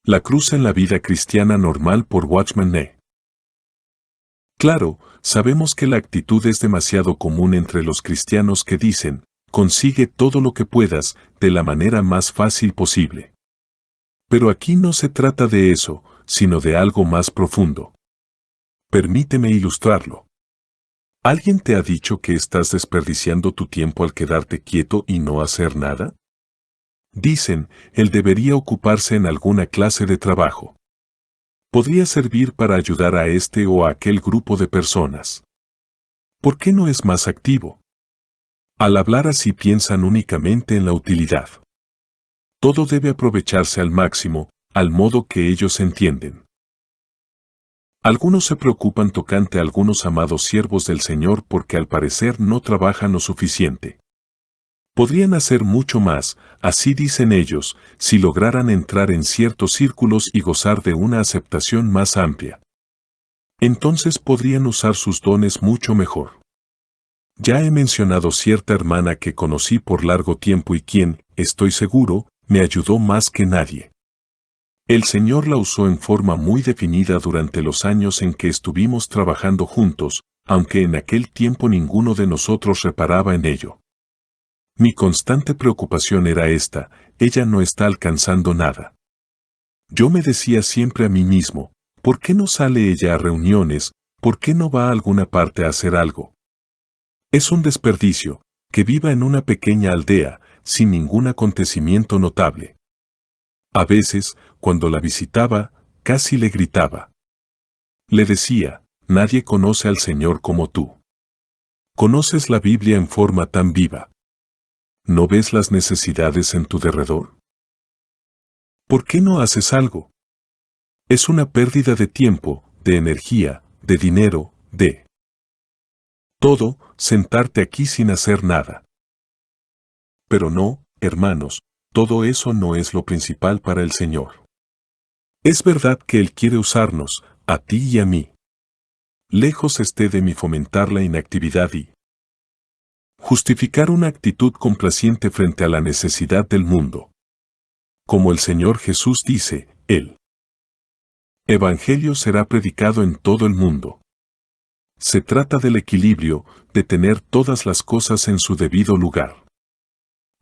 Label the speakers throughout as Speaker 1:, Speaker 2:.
Speaker 1: La cruz en la vida cristiana normal por Watchman Nee. Claro, sabemos que la actitud es demasiado común entre los cristianos que dicen, consigue todo lo que puedas, de la manera más fácil posible. Pero aquí no se trata de eso, sino de algo más profundo. Permíteme ilustrarlo. ¿Alguien te ha dicho que estás desperdiciando tu tiempo al quedarte quieto y no hacer nada? Dicen, él debería ocuparse en alguna clase de trabajo. Podría servir para ayudar a este o a aquel grupo de personas. ¿Por qué no es más activo? Al hablar así piensan únicamente en la utilidad. Todo debe aprovecharse al máximo, al modo que ellos entienden. Algunos se preocupan tocante a algunos amados siervos del Señor porque al parecer no trabajan lo suficiente. Podrían hacer mucho más, así dicen ellos, si lograran entrar en ciertos círculos y gozar de una aceptación más amplia. Entonces podrían usar sus dones mucho mejor. Ya he mencionado cierta hermana que conocí por largo tiempo y quien, estoy seguro, me ayudó más que nadie. El Señor la usó en forma muy definida durante los años en que estuvimos trabajando juntos, aunque en aquel tiempo ninguno de nosotros reparaba en ello. Mi constante preocupación era esta, ella no está alcanzando nada. Yo me decía siempre a mí mismo, ¿por qué no sale ella a reuniones? ¿Por qué no va a alguna parte a hacer algo? Es un desperdicio, que viva en una pequeña aldea, sin ningún acontecimiento notable. A veces, cuando la visitaba, casi le gritaba. Le decía, nadie conoce al Señor como tú. ¿Conoces la Biblia en forma tan viva? ¿No ves las necesidades en tu derredor? ¿Por qué no haces algo? Es una pérdida de tiempo, de energía, de dinero, de todo, sentarte aquí sin hacer nada. Pero no, hermanos, todo eso no es lo principal para el Señor. Es verdad que Él quiere usarnos, a ti y a mí. Lejos esté de mí fomentar la inactividad y justificar una actitud complaciente frente a la necesidad del mundo. Como el Señor Jesús dice, el Evangelio será predicado en todo el mundo. Se trata del equilibrio, de tener todas las cosas en su debido lugar.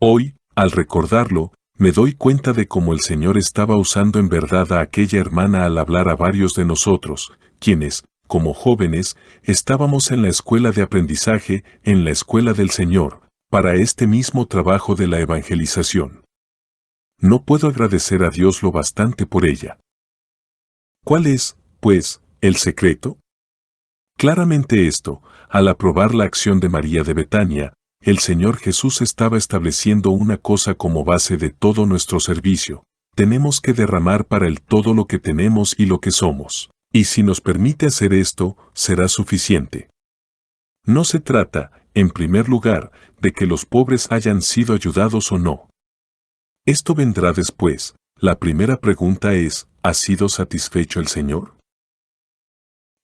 Speaker 1: Hoy, al recordarlo, me doy cuenta de cómo el Señor estaba usando en verdad a aquella hermana al hablar a varios de nosotros, quienes, como jóvenes, estábamos en la escuela de aprendizaje, en la escuela del Señor, para este mismo trabajo de la evangelización. No puedo agradecer a Dios lo bastante por ella. ¿Cuál es, pues, el secreto? Claramente esto, al aprobar la acción de María de Betania, el Señor Jesús estaba estableciendo una cosa como base de todo nuestro servicio. Tenemos que derramar para Él todo lo que tenemos y lo que somos. Y si nos permite hacer esto, será suficiente. No se trata, en primer lugar, de que los pobres hayan sido ayudados o no. Esto vendrá después. La primera pregunta es, ¿ha sido satisfecho el Señor?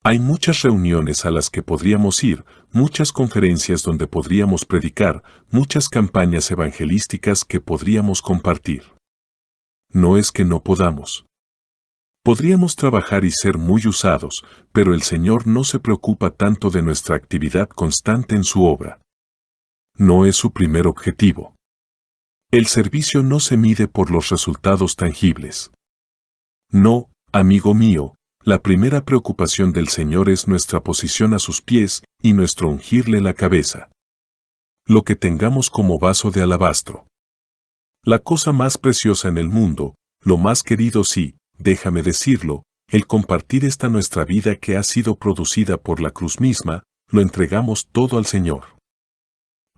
Speaker 1: Hay muchas reuniones a las que podríamos ir, muchas conferencias donde podríamos predicar, muchas campañas evangelísticas que podríamos compartir. No es que no podamos. Podríamos trabajar y ser muy usados, pero el Señor no se preocupa tanto de nuestra actividad constante en su obra. No es su primer objetivo. El servicio no se mide por los resultados tangibles. No, amigo mío, la primera preocupación del Señor es nuestra posición a sus pies y nuestro ungirle la cabeza. Lo que tengamos como vaso de alabastro. La cosa más preciosa en el mundo, lo más querido sí, déjame decirlo, el compartir esta nuestra vida que ha sido producida por la cruz misma, lo entregamos todo al Señor.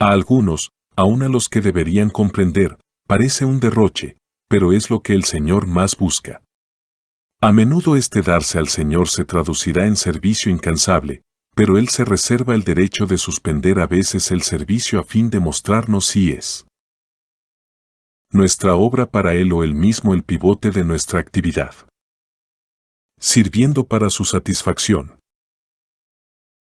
Speaker 1: A algunos, aun a los que deberían comprender, parece un derroche, pero es lo que el Señor más busca. A menudo este darse al Señor se traducirá en servicio incansable, pero Él se reserva el derecho de suspender a veces el servicio a fin de mostrarnos si es nuestra obra para Él o Él mismo el pivote de nuestra actividad, sirviendo para su satisfacción.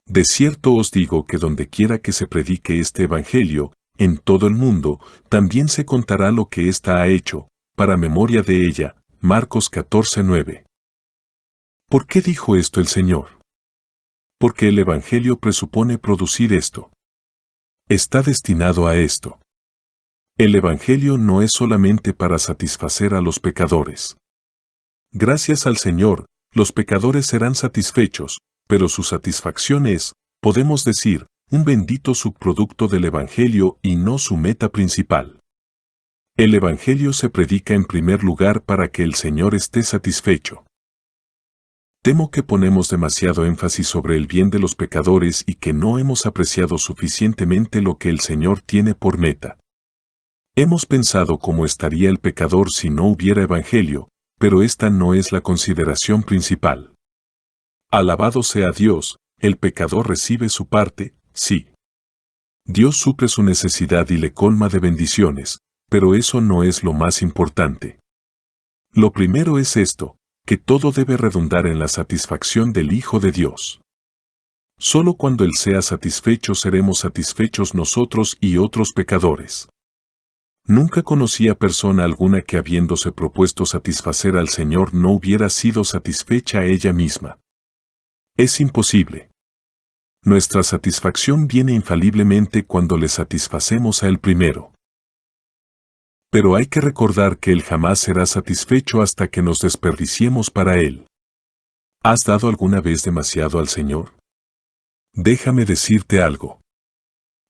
Speaker 1: De cierto os digo que donde quiera que se predique este Evangelio, en todo el mundo, también se contará lo que ésta ha hecho, para memoria de ella, Marcos 14:9. ¿Por qué dijo esto el Señor? Porque el Evangelio presupone producir esto. Está destinado a esto. El Evangelio no es solamente para satisfacer a los pecadores. Gracias al Señor, los pecadores serán satisfechos, pero su satisfacción es, podemos decir, un bendito subproducto del Evangelio y no su meta principal. El Evangelio se predica en primer lugar para que el Señor esté satisfecho. Temo que ponemos demasiado énfasis sobre el bien de los pecadores y que no hemos apreciado suficientemente lo que el Señor tiene por meta. Hemos pensado cómo estaría el pecador si no hubiera Evangelio, pero esta no es la consideración principal. Alabado sea Dios, el pecador recibe su parte, sí. Dios suple su necesidad y le colma de bendiciones, pero eso no es lo más importante. Lo primero es esto, que todo debe redundar en la satisfacción del Hijo de Dios. Solo cuando Él sea satisfecho seremos satisfechos nosotros y otros pecadores. Nunca conocí a persona alguna que habiéndose propuesto satisfacer al Señor no hubiera sido satisfecha a ella misma. Es imposible. Nuestra satisfacción viene infaliblemente cuando le satisfacemos a Él primero. Pero hay que recordar que Él jamás será satisfecho hasta que nos desperdiciemos para Él. ¿Has dado alguna vez demasiado al Señor? Déjame decirte algo.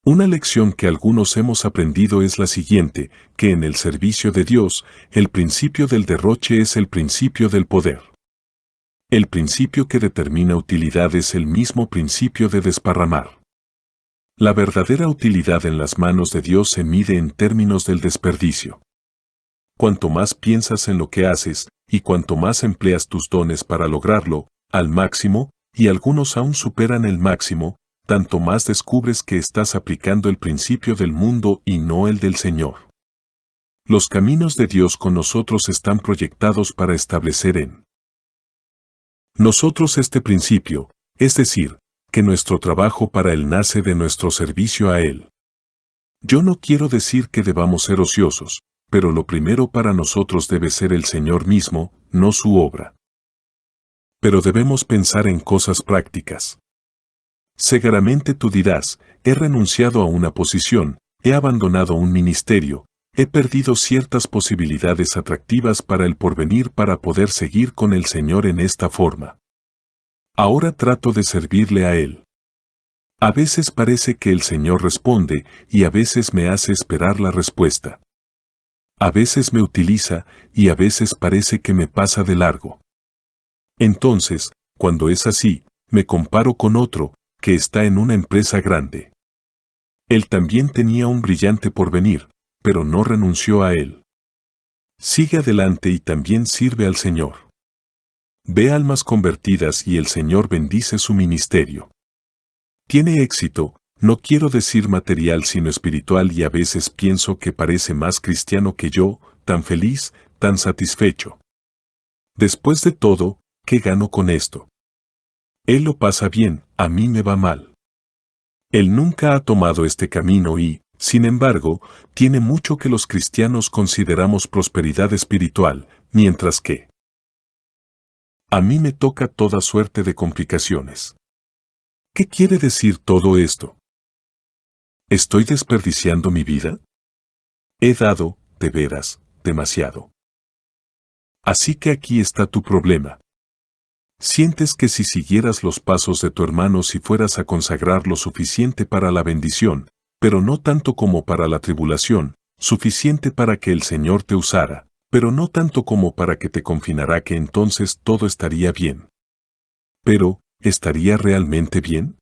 Speaker 1: Una lección que algunos hemos aprendido es la siguiente, que en el servicio de Dios, el principio del derroche es el principio del poder. El principio que determina utilidad es el mismo principio de desparramar. La verdadera utilidad en las manos de Dios se mide en términos del desperdicio. Cuanto más piensas en lo que haces, y cuanto más empleas tus dones para lograrlo, al máximo, y algunos aún superan el máximo, tanto más descubres que estás aplicando el principio del mundo y no el del Señor. Los caminos de Dios con nosotros están proyectados para establecer en nosotros este principio, es decir, que nuestro trabajo para Él nace de nuestro servicio a Él. Yo no quiero decir que debamos ser ociosos, pero lo primero para nosotros debe ser el Señor mismo, no su obra. Pero debemos pensar en cosas prácticas. Seguramente tú dirás, he renunciado a una posición, he abandonado un ministerio, he perdido ciertas posibilidades atractivas para el porvenir para poder seguir con el Señor en esta forma. Ahora trato de servirle a Él. A veces parece que el Señor responde y a veces me hace esperar la respuesta. A veces me utiliza y a veces parece que me pasa de largo. Entonces, cuando es así, me comparo con otro, que está en una empresa grande. Él también tenía un brillante porvenir, pero no renunció a él. Sigue adelante y también sirve al Señor. Ve almas convertidas y el Señor bendice su ministerio. Tiene éxito, no quiero decir material sino espiritual y a veces pienso que parece más cristiano que yo, tan feliz, tan satisfecho. Después de todo, ¿qué gano con esto? Él lo pasa bien, a mí me va mal. Él nunca ha tomado este camino y, sin embargo, tiene mucho que los cristianos consideramos prosperidad espiritual, mientras que a mí me toca toda suerte de complicaciones. ¿Qué quiere decir todo esto? ¿Estoy desperdiciando mi vida? He dado, de veras, demasiado. Así que aquí está tu problema. Sientes que si siguieras los pasos de tu hermano si fueras a consagrar lo suficiente para la bendición, pero no tanto como para la tribulación, suficiente para que el Señor te usara, pero no tanto como para que te confinara que entonces todo estaría bien. Pero, ¿estaría realmente bien?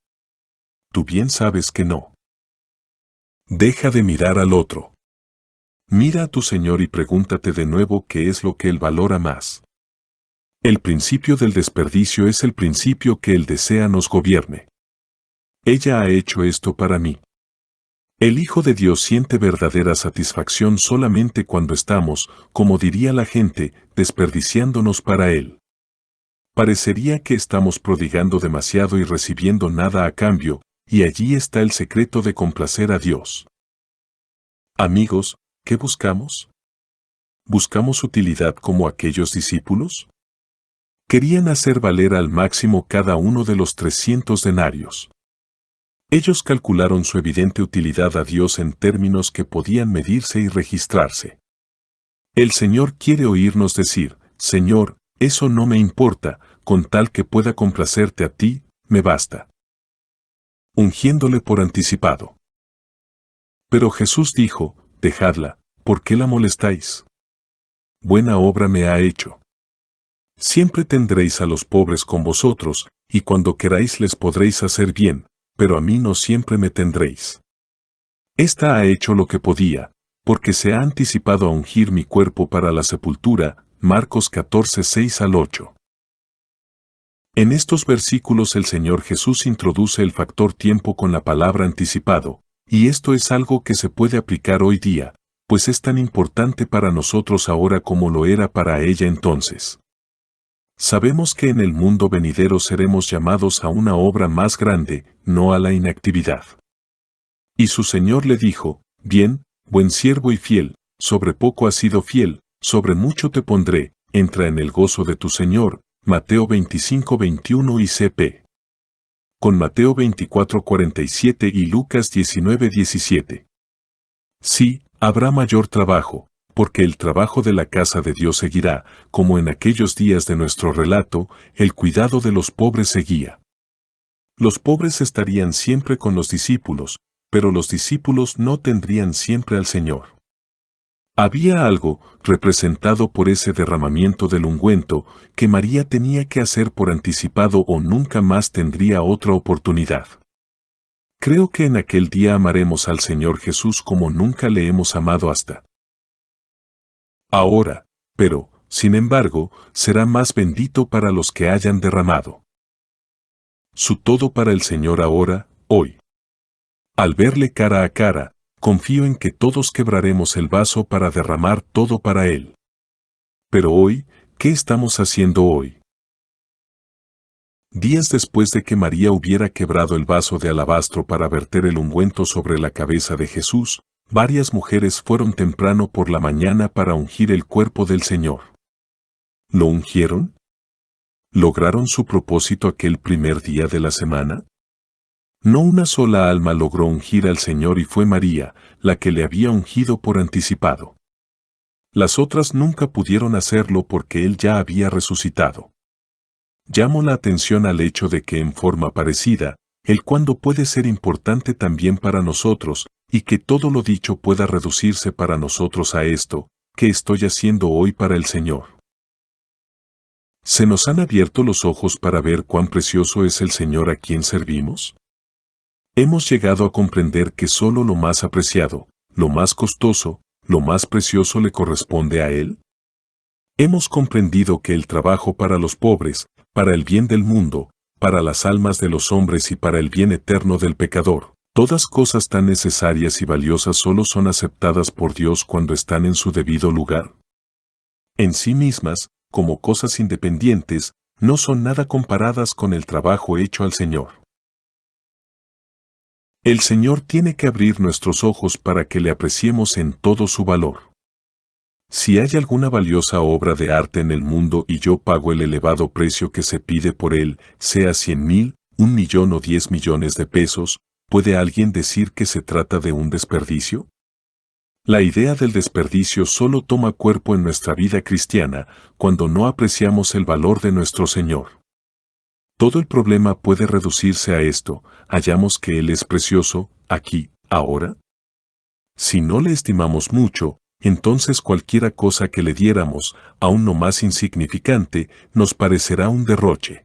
Speaker 1: Tú bien sabes que no. Deja de mirar al otro. Mira a tu Señor y pregúntate de nuevo qué es lo que Él valora más. El principio del desperdicio es el principio que Él desea nos gobierne. Ella ha hecho esto para mí. El Hijo de Dios siente verdadera satisfacción solamente cuando estamos, como diría la gente, desperdiciándonos para Él. Parecería que estamos prodigando demasiado y recibiendo nada a cambio, y allí está el secreto de complacer a Dios. Amigos, ¿qué buscamos? ¿Buscamos utilidad como aquellos discípulos? Querían hacer valer al máximo cada uno de los 300 denarios. Ellos calcularon su evidente utilidad a Dios en términos que podían medirse y registrarse. El Señor quiere oírnos decir, Señor, eso no me importa, con tal que pueda complacerte a ti, me basta. Ungiéndole por anticipado. Pero Jesús dijo, dejadla, ¿por qué la molestáis? Buena obra me ha hecho. Siempre tendréis a los pobres con vosotros, y cuando queráis les podréis hacer bien, pero a mí no siempre me tendréis. Esta ha hecho lo que podía, porque se ha anticipado a ungir mi cuerpo para la sepultura, Marcos 14, 6 al 8. En estos versículos el Señor Jesús introduce el factor tiempo con la palabra anticipado, y esto es algo que se puede aplicar hoy día, pues es tan importante para nosotros ahora como lo era para ella entonces. Sabemos que en el mundo venidero seremos llamados a una obra más grande, no a la inactividad. Y su Señor le dijo, bien, buen siervo y fiel, sobre poco has sido fiel, sobre mucho te pondré, entra en el gozo de tu Señor. Mateo 25, 21 y cp. Con Mateo 24, 47 y Lucas 19, 17. Sí, habrá mayor trabajo, porque el trabajo de la casa de Dios seguirá, como en aquellos días de nuestro relato, el cuidado de los pobres seguía. Los pobres estarían siempre con los discípulos, pero los discípulos no tendrían siempre al Señor. Había algo, representado por ese derramamiento del ungüento, que María tenía que hacer por anticipado o nunca más tendría otra oportunidad. Creo que en aquel día amaremos al Señor Jesús como nunca le hemos amado hasta ahora, pero, sin embargo, será más bendito para los que hayan derramado su todo para el Señor ahora, hoy. Al verle cara a cara, confío en que todos quebraremos el vaso para derramar todo para Él. Pero hoy, ¿qué estamos haciendo hoy? Días después de que María hubiera quebrado el vaso de alabastro para verter el ungüento sobre la cabeza de Jesús, varias mujeres fueron temprano por la mañana para ungir el cuerpo del Señor. ¿Lo ungieron? ¿Lograron su propósito aquel primer día de la semana? No una sola alma logró ungir al Señor y fue María, la que le había ungido por anticipado. Las otras nunca pudieron hacerlo porque Él ya había resucitado. Llamo la atención al hecho de que en forma parecida, el cuándo puede ser importante también para nosotros, y que todo lo dicho pueda reducirse para nosotros a esto, que estoy haciendo hoy para el Señor. ¿Se nos han abierto los ojos para ver cuán precioso es el Señor a quien servimos? Hemos llegado a comprender que solo lo más apreciado, lo más costoso, lo más precioso le corresponde a Él. Hemos comprendido que el trabajo para los pobres, para el bien del mundo, para las almas de los hombres y para el bien eterno del pecador, todas cosas tan necesarias y valiosas solo son aceptadas por Dios cuando están en su debido lugar. En sí mismas, como cosas independientes, no son nada comparadas con el trabajo hecho al Señor. El Señor tiene que abrir nuestros ojos para que le apreciemos en todo su valor. Si hay alguna valiosa obra de arte en el mundo y yo pago el elevado precio que se pide por él, sea 100,000, 1,000,000 o 10 millones de pesos, ¿puede alguien decir que se trata de un desperdicio? La idea del desperdicio solo toma cuerpo en nuestra vida cristiana cuando no apreciamos el valor de nuestro Señor. Todo el problema puede reducirse a esto: hallamos que Él es precioso, aquí, ahora. Si no le estimamos mucho, entonces cualquiera cosa que le diéramos, aun no más insignificante, nos parecerá un derroche.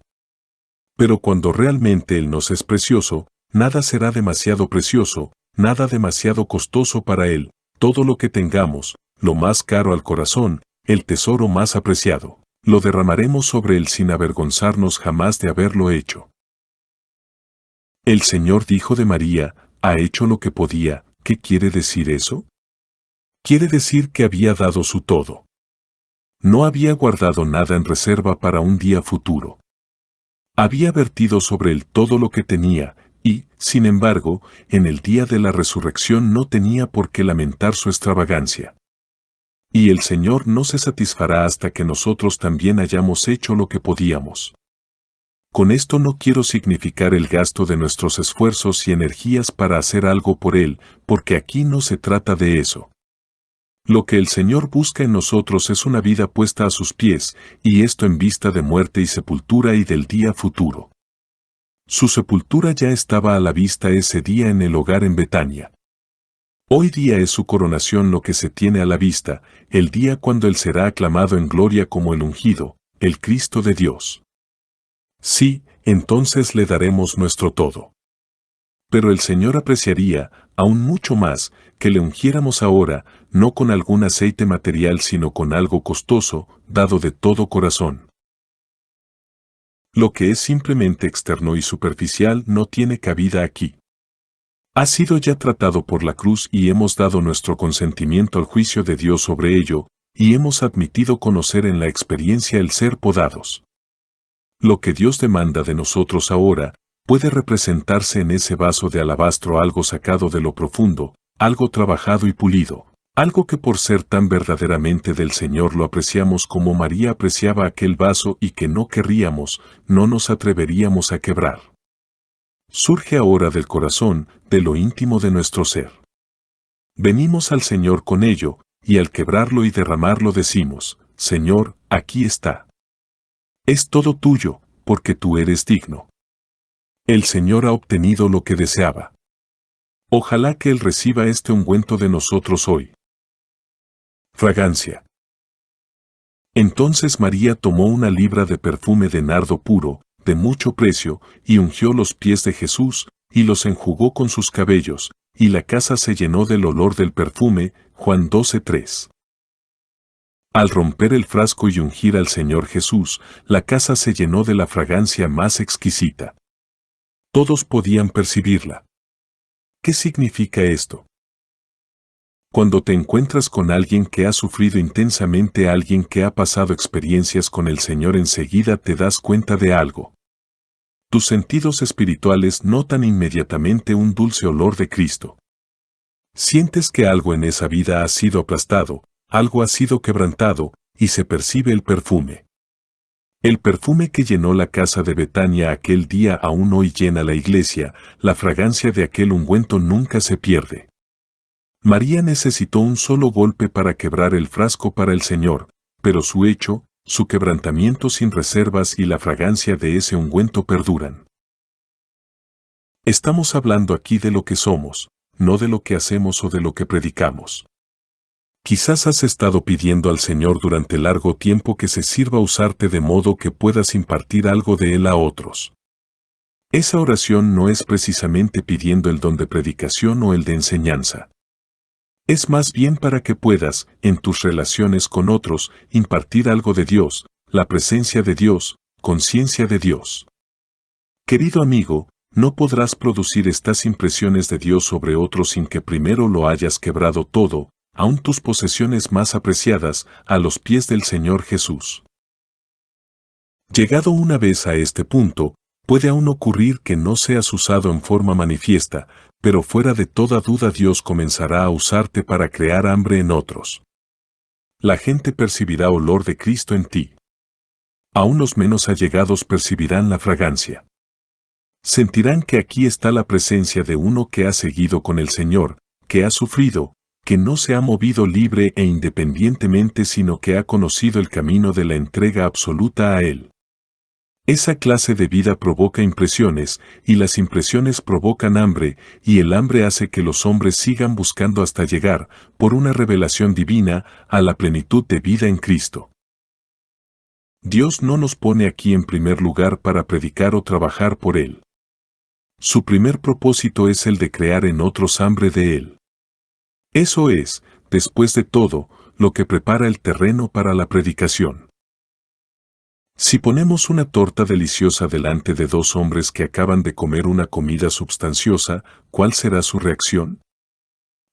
Speaker 1: Pero cuando realmente Él nos es precioso, nada será demasiado precioso, nada demasiado costoso para Él. Todo lo que tengamos, lo más caro al corazón, el tesoro más apreciado, lo derramaremos sobre Él sin avergonzarnos jamás de haberlo hecho. El Señor dijo de María, ha hecho lo que podía. ¿Qué quiere decir eso? Quiere decir que había dado su todo. No había guardado nada en reserva para un día futuro. Había vertido sobre Él todo lo que tenía, y, sin embargo, en el día de la resurrección no tenía por qué lamentar su extravagancia. Y el Señor no se satisfará hasta que nosotros también hayamos hecho lo que podíamos. Con esto no quiero significar el gasto de nuestros esfuerzos y energías para hacer algo por Él, porque aquí no se trata de eso. Lo que el Señor busca en nosotros es una vida puesta a sus pies, y esto en vista de muerte y sepultura y del día futuro. Su sepultura ya estaba a la vista ese día en el hogar en Betania. Hoy día es su coronación lo que se tiene a la vista, el día cuando Él será aclamado en gloria como el ungido, el Cristo de Dios. Sí, entonces le daremos nuestro todo. Pero el Señor apreciaría, aún mucho más, que le ungiéramos ahora, no con algún aceite material sino con algo costoso, dado de todo corazón. Lo que es simplemente externo y superficial no tiene cabida aquí. Ha sido ya tratado por la cruz y hemos dado nuestro consentimiento al juicio de Dios sobre ello, y hemos admitido conocer en la experiencia el ser podados. Lo que Dios demanda de nosotros ahora, puede representarse en ese vaso de alabastro algo sacado de lo profundo, algo trabajado y pulido, algo que por ser tan verdaderamente del Señor lo apreciamos como María apreciaba aquel vaso y que no querríamos, no nos atreveríamos a quebrar. Surge ahora del corazón, de lo íntimo de nuestro ser. Venimos al Señor con ello, y al quebrarlo y derramarlo decimos, Señor, aquí está. Es todo tuyo, porque tú eres digno. El Señor ha obtenido lo que deseaba. Ojalá que Él reciba este ungüento de nosotros hoy. Fragancia. Entonces María tomó una libra de perfume de nardo puro, de mucho precio, y ungió los pies de Jesús, y los enjugó con sus cabellos, y la casa se llenó del olor del perfume. Juan 12:3. Al romper el frasco y ungir al Señor Jesús, la casa se llenó de la fragancia más exquisita. Todos podían percibirla. ¿Qué significa esto? Cuando te encuentras con alguien que ha sufrido intensamente, alguien que ha pasado experiencias con el Señor, enseguida te das cuenta de algo. Tus sentidos espirituales notan inmediatamente un dulce olor de Cristo. Sientes que algo en esa vida ha sido aplastado, algo ha sido quebrantado, y se percibe el perfume. El perfume que llenó la casa de Betania aquel día aún hoy llena la iglesia, la fragancia de aquel ungüento nunca se pierde. María necesitó un solo golpe para quebrar el frasco para el Señor, pero su hecho, su quebrantamiento sin reservas y la fragancia de ese ungüento perduran. Estamos hablando aquí de lo que somos, no de lo que hacemos o de lo que predicamos. Quizás has estado pidiendo al Señor durante largo tiempo que se sirva usarte de modo que puedas impartir algo de Él a otros. Esa oración no es precisamente pidiendo el don de predicación o el de enseñanza. Es más bien para que puedas, en tus relaciones con otros, impartir algo de Dios, la presencia de Dios, conciencia de Dios. Querido amigo, no podrás producir estas impresiones de Dios sobre otros sin que primero lo hayas quebrado todo, aun tus posesiones más apreciadas, a los pies del Señor Jesús. Llegado una vez a este punto, puede aún ocurrir que no seas usado en forma manifiesta, pero fuera de toda duda Dios comenzará a usarte para crear hambre en otros. La gente percibirá olor de Cristo en ti. Aún los menos allegados percibirán la fragancia. Sentirán que aquí está la presencia de uno que ha seguido con el Señor, que ha sufrido, que no se ha movido libre e independientemente sino que ha conocido el camino de la entrega absoluta a Él. Esa clase de vida provoca impresiones, y las impresiones provocan hambre, y el hambre hace que los hombres sigan buscando hasta llegar, por una revelación divina, a la plenitud de vida en Cristo. Dios no nos pone aquí en primer lugar para predicar o trabajar por Él. Su primer propósito es el de crear en otros hambre de Él. Eso es, después de todo, lo que prepara el terreno para la predicación. Si ponemos una torta deliciosa delante de dos hombres que acaban de comer una comida substanciosa, ¿cuál será su reacción?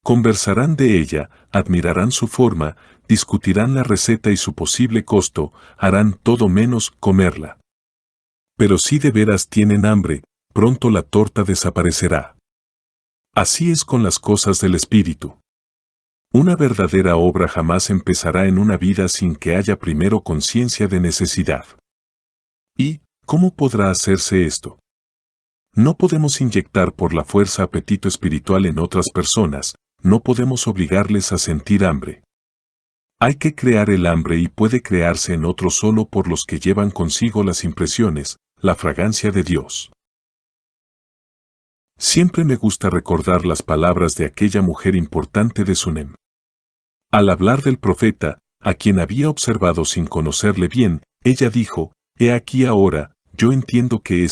Speaker 1: Conversarán de ella, admirarán su forma, discutirán la receta y su posible costo, harán todo menos comerla. Pero si de veras tienen hambre, pronto la torta desaparecerá. Así es con las cosas del Espíritu. Una verdadera obra jamás empezará en una vida sin que haya primero conciencia de necesidad. ¿Y cómo podrá hacerse esto? No podemos inyectar por la fuerza apetito espiritual en otras personas, no podemos obligarles a sentir hambre. Hay que crear el hambre y puede crearse en otros solo por los que llevan consigo las impresiones, la fragancia de Dios. Siempre me gusta recordar las palabras de aquella mujer importante de Sunem. Al hablar del profeta, a quien había observado sin conocerle bien, ella dijo, «He aquí ahora, yo entiendo que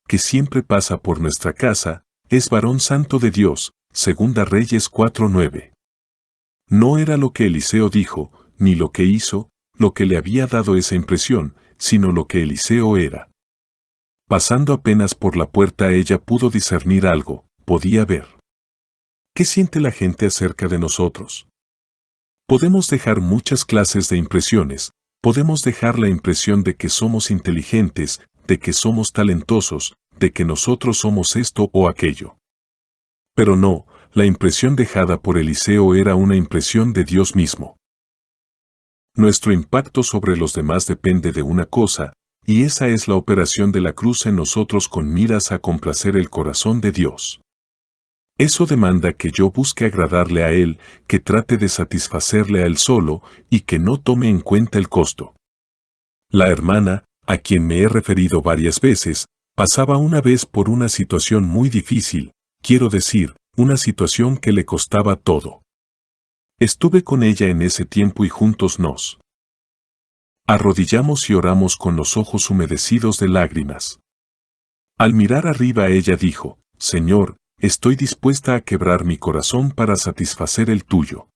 Speaker 1: que siempre pasa por nuestra casa, es varón santo de Dios». Segunda Reyes 4:9. No era lo que Eliseo dijo, ni lo que hizo, lo que le había dado esa impresión, sino lo que Eliseo era. Pasando apenas por la puerta ella pudo discernir algo, podía ver. ¿Qué siente la gente acerca de nosotros? Podemos dejar muchas clases de impresiones, podemos dejar la impresión de que somos inteligentes, de que somos talentosos, de que nosotros somos esto o aquello. Pero no, la impresión dejada por Eliseo era una impresión de Dios mismo. Nuestro impacto sobre los demás depende de una cosa, y esa es la operación de la cruz en nosotros con miras a complacer el corazón de Dios. Eso demanda que yo busque agradarle a Él, que trate de satisfacerle a Él solo, y que no tome en cuenta el costo. La hermana, a quien me he referido varias veces, pasaba una vez por una situación muy difícil, quiero decir, una situación que le costaba todo. Estuve con ella en ese tiempo y juntos nos arrodillamos y oramos con los ojos humedecidos de lágrimas. Al mirar arriba ella dijo, «Señor, estoy dispuesta a quebrar mi corazón para satisfacer el tuyo».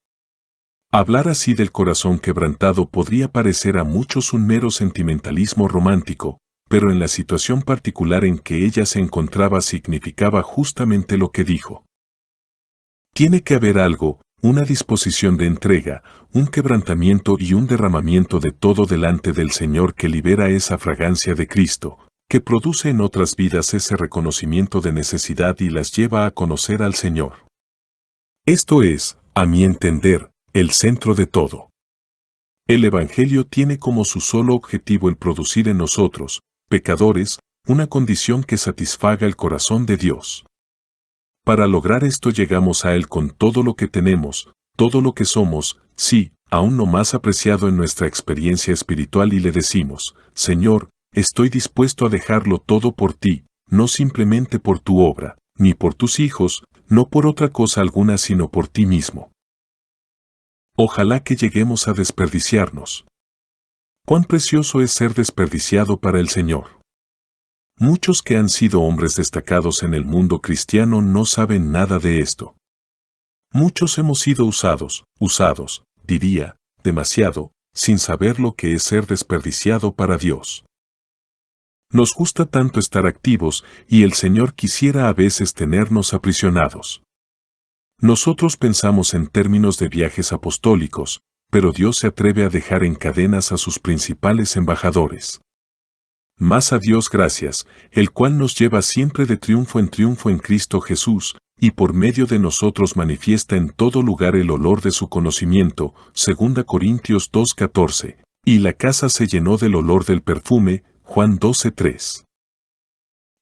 Speaker 1: Hablar así del corazón quebrantado podría parecer a muchos un mero sentimentalismo romántico, pero en la situación particular en que ella se encontraba significaba justamente lo que dijo. Tiene que haber algo, una disposición de entrega, un quebrantamiento y un derramamiento de todo delante del Señor que libera esa fragancia de Cristo, que produce en otras vidas ese reconocimiento de necesidad y las lleva a conocer al Señor. Esto es, a mi entender, el centro de todo. El Evangelio tiene como su solo objetivo el producir en nosotros, pecadores, una condición que satisfaga el corazón de Dios. Para lograr esto llegamos a Él con todo lo que tenemos, todo lo que somos, sí, aún lo más apreciado en nuestra experiencia espiritual y le decimos, Señor, estoy dispuesto a dejarlo todo por ti, no simplemente por tu obra, ni por tus hijos, no por otra cosa alguna sino por ti mismo. Ojalá que lleguemos a desperdiciarnos. Cuán precioso es ser desperdiciado para el Señor. Muchos que han sido hombres destacados en el mundo cristiano no saben nada de esto. Muchos hemos sido usados, diría, demasiado, sin saber lo que es ser desperdiciado para Dios. Nos gusta tanto estar activos y el Señor quisiera a veces tenernos aprisionados. Nosotros pensamos en términos de viajes apostólicos, pero Dios se atreve a dejar en cadenas a sus principales embajadores. Mas a Dios gracias, el cual nos lleva siempre de triunfo en Cristo Jesús, y por medio de nosotros manifiesta en todo lugar el olor de su conocimiento, 2 Corintios 2:14, y la casa se llenó del olor del perfume, Juan 12:3.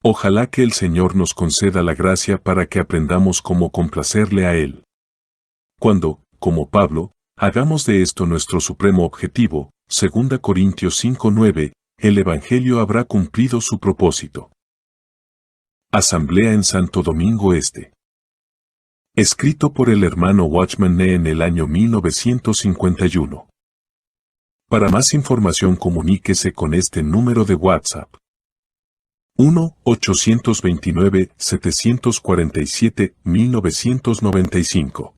Speaker 1: Ojalá que el Señor nos conceda la gracia para que aprendamos cómo complacerle a Él. Cuando, como Pablo, hagamos de esto nuestro supremo objetivo, 2 Corintios 5:9, el Evangelio habrá cumplido su propósito. Asamblea en Santo Domingo Este. Escrito por el hermano Watchman Nee en el año 1951. Para más información comuníquese con este número de WhatsApp. 1-829-747-1995.